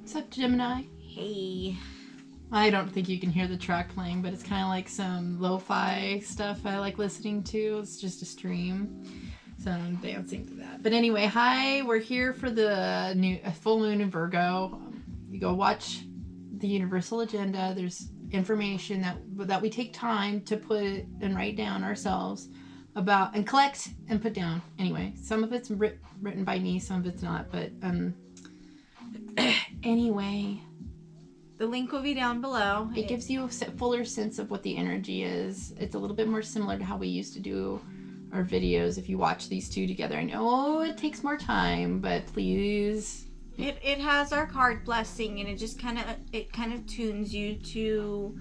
What's up, Gemini? Hey. I don't think you can hear the track playing, but it's kind of like some lo-fi stuff I like listening to. It's just a stream, so I'm dancing to that. But anyway, hi, we're here for the new full moon in Virgo. You go watch the Universal Agenda. There's information that we take time to put and write down ourselves about and collect and put down. Anyway, some of it's written by me, some of it's not, but anyway. The link will be down below. It gives you a fuller sense of what the energy is. It's a little bit more similar to how we used to do our videos. If you watch these two together, I know it takes more time, but please. It has our card blessing, and it just kind of tunes you to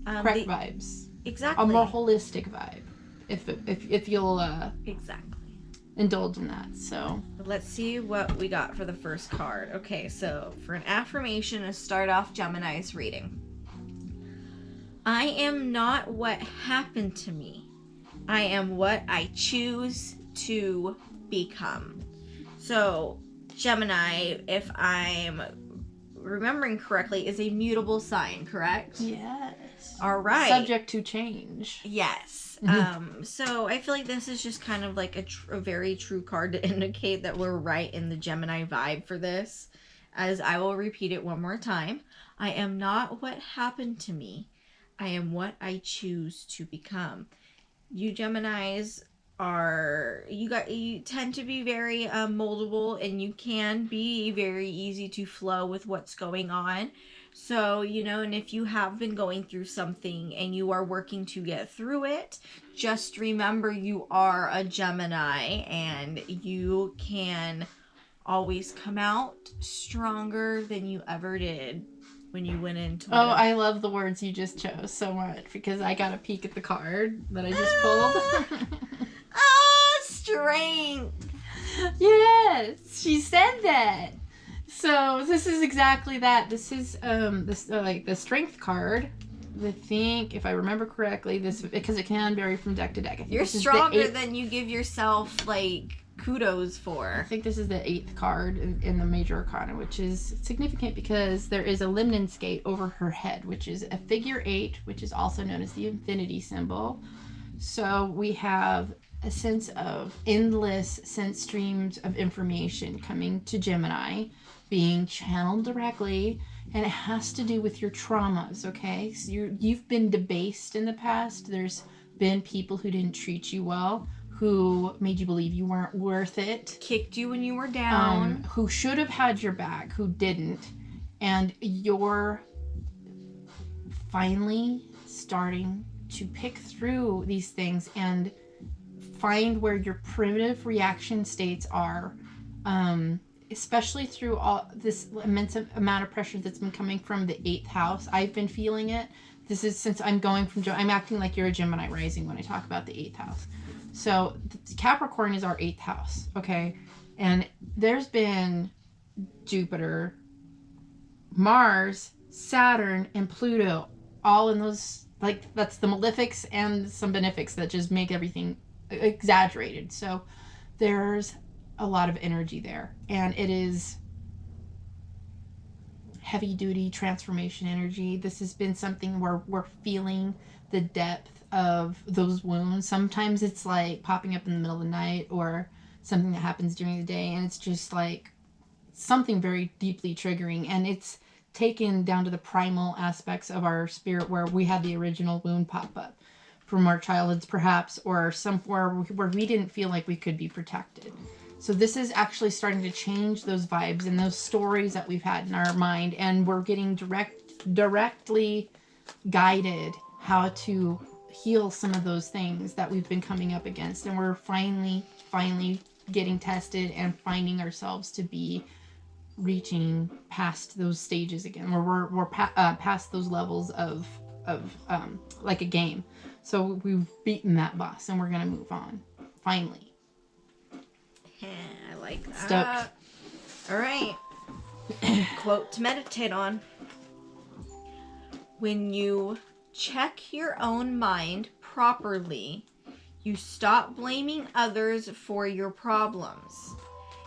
correct vibes. Exactly. A more holistic vibe, if you'll exactly indulge in that. So let's see what we got for the first card. Okay, so for an affirmation to start off Gemini's reading. I am not what happened to me. I am what I choose to become. So Gemini, if I'm remembering correctly, is a mutable sign, correct? Yes. All right. Subject to change. Yes. So I feel like this is just kind of like a very true card to indicate that we're right in the Gemini vibe for this. As I will repeat it one more time. I am not what happened to me. I am what I choose to become. You Geminis you tend to be very moldable, and you can be very easy to flow with what's going on. So, and if you have been going through something and you are working to get through it, just remember you are a Gemini and you can always come out stronger than you ever did when you went into it. I love the words you just chose so much, because I got a peek at the card that I just pulled. Strength. Yes, she said that. So this is exactly that. This is like the strength card. I think, if I remember correctly, because it can vary from deck to deck. You're stronger than you give yourself kudos for. I think this is the 8th card in the Major Arcana, which is significant because there is a limnance gate over her head, which is a figure 8, which is also known as the infinity symbol. So we have a sense of endless sense streams of information coming to Gemini, being channeled directly, and it has to do with your traumas, okay? So you've been debased in the past. There's been people who didn't treat you well, who made you believe you weren't worth it. Kicked you when you were down. Who should have had your back, who didn't. And you're finally starting to pick through these things and find where your primitive reaction states are, especially through all this immense amount of pressure that's been coming from the 8th house. I've been feeling it. This is since I'm acting like you're a Gemini rising when I talk about the 8th house. So Capricorn is our 8th house, okay? And there's been Jupiter, Mars, Saturn, and Pluto all in those, that's the malefics and some benefics that just make everything exaggerated. So there's a lot of energy there, and it is heavy duty transformation energy. This has been something where we're feeling the depth of those wounds. Sometimes it's like popping up in the middle of the night, or something that happens during the day, and it's just like something very deeply triggering, and it's taken down to the primal aspects of our spirit, where we had the original wound pop up from our childhoods perhaps, or somewhere where we didn't feel like we could be protected. So this is actually starting to change those vibes and those stories that we've had in our mind, and we're getting directly guided how to heal some of those things that we've been coming up against, and we're finally getting tested and finding ourselves to be reaching past those stages again, where we're past those levels of like a game. So we've beaten that boss, and we're gonna move on finally. I like that. Stoked. All right. Quote to meditate on. When you check your own mind properly, you stop blaming others for your problems.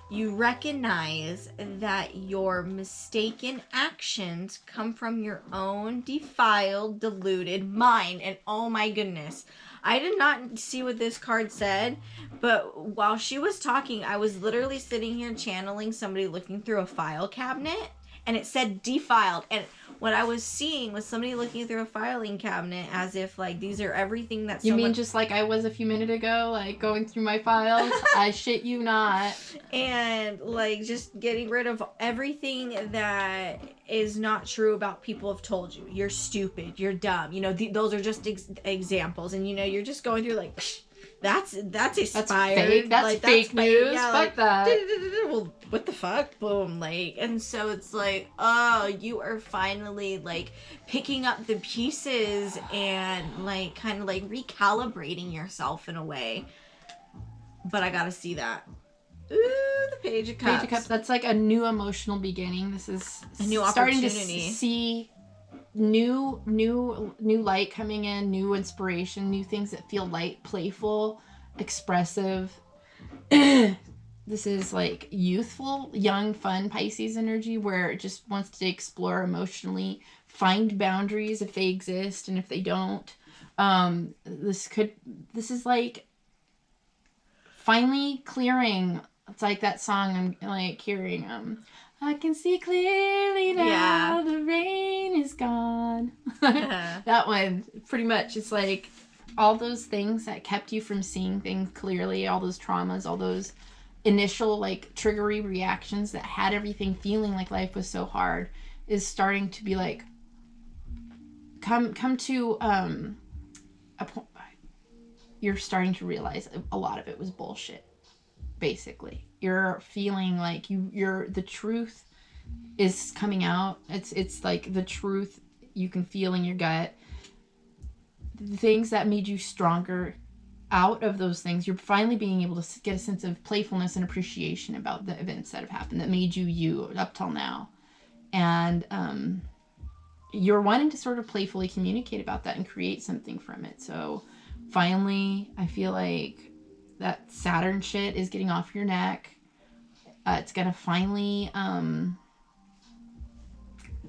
You recognize that your mistaken actions come from your own defiled, deluded mind. And oh my goodness, I did not see what this card said, but while she was talking, I was literally sitting here channeling somebody looking through a file cabinet, and it said defiled. And what I was seeing was somebody looking through a filing cabinet as if, like, these are everything that You mean just like I was a few minutes ago, like going through my files? I shit you not. And, like, just getting rid of everything that is not true about people have told you. You're stupid. You're dumb. You know, those are just examples. And, you know, you're just going through, like, that's expired. That's fake news. Yeah, fuck that. Well, what the fuck? Boom. Like, and so it's like, oh, you are finally, like, picking up the pieces and, like, kind of, like, recalibrating yourself in a way. But I gotta see that. Ooh, the Page of Cups. Page of Cups. That's like a new emotional beginning. This is a new starting opportunity. To see new light coming in, new inspiration, new things that feel light, playful, expressive. This is like youthful, young, fun Pisces energy where it just wants to explore emotionally, find boundaries if they exist, and if they don't. This is like finally clearing. It's like that song I'm like hearing. I can see clearly now. Yeah. The rain is gone. That one, pretty much. It's like all those things that kept you from seeing things clearly, all those traumas, all those initial like triggery reactions that had everything feeling like life was so hard, is starting to be like come to a point. You're starting to realize a lot of it was bullshit. Basically, you're feeling like you're the truth is coming out. It's like the truth you can feel in your gut. The things that made you stronger, out of those things, you're finally being able to get a sense of playfulness and appreciation about the events that have happened that made you up till now, and you're wanting to sort of playfully communicate about that and create something from it. So finally, I feel like that Saturn shit is getting off your neck. It's gonna finally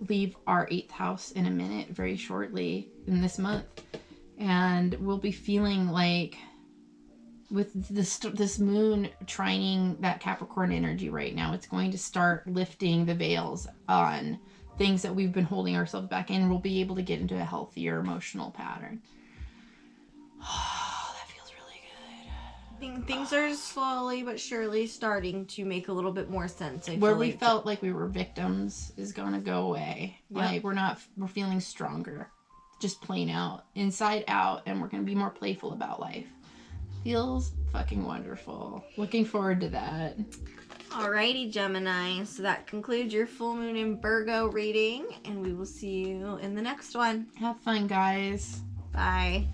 leave our 8th house in a minute, very shortly in this month, and we'll be feeling like with this moon trining that Capricorn energy right now, it's going to start lifting the veils on things that we've been holding ourselves back in. We'll be able to get into a healthier emotional pattern. Things are slowly but surely starting to make a little bit more sense. Where we felt like we were victims is going to go away. Yep. Like we're feeling stronger, just plain out, inside out, and we're going to be more playful about life. Feels fucking wonderful. Looking forward to that. Alrighty, Gemini. So that concludes your full moon in Virgo reading, and we will see you in the next one. Have fun, guys. Bye.